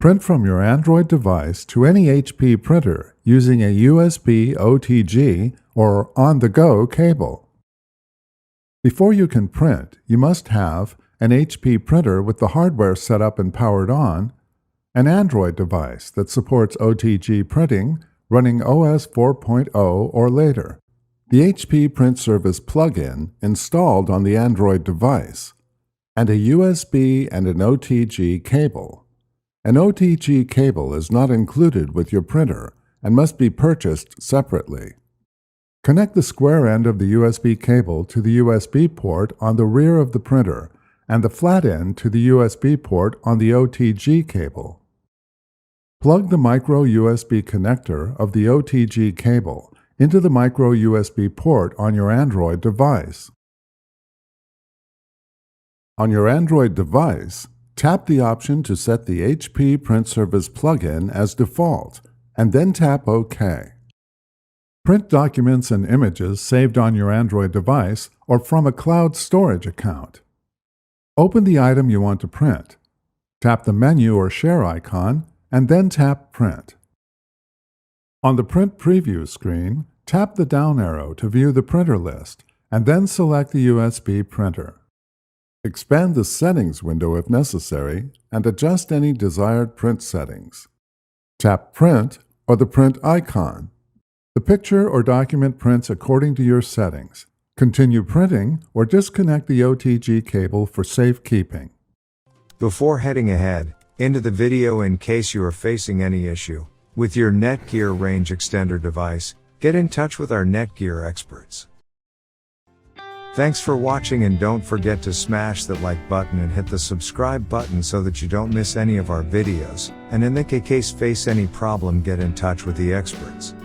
Print from your Android device to any HP printer using a USB OTG or on-the-go cable. Before you can print, you must have an HP printer with the hardware set up and powered on, an Android device that supports OTG printing running OS 4.0 or later, the HP Print Service plugin installed on the Android device, and a USB and an OTG cable. An OTG cable is not included with your printer and must be purchased separately. Connect the square end of the USB cable to the USB port on the rear of the printer and the flat end to the USB port on the OTG cable. Plug the micro USB connector of the OTG cable into the micro USB port on your Android device. On your Android device, tap the option to set the HP Print Service plugin as default, and then tap OK. Print documents and images saved on your Android device or from a cloud storage account. Open the item you want to print. Tap the menu or share icon, and then tap Print. On the Print Preview screen, tap the down arrow to view the printer list, and then select the USB printer. Expand the Settings window if necessary and adjust any desired print settings. Tap Print or the print icon. The picture or document prints according to your settings. Continue printing or disconnect the OTG cable for safekeeping. Before heading ahead into the video, in case you are facing any issue with your Netgear range extender device, get in touch with our Netgear experts. Thanks for watching, and don't forget to smash that like button and hit the subscribe button so that you don't miss any of our videos, and in the case face any problem, get in touch with the experts.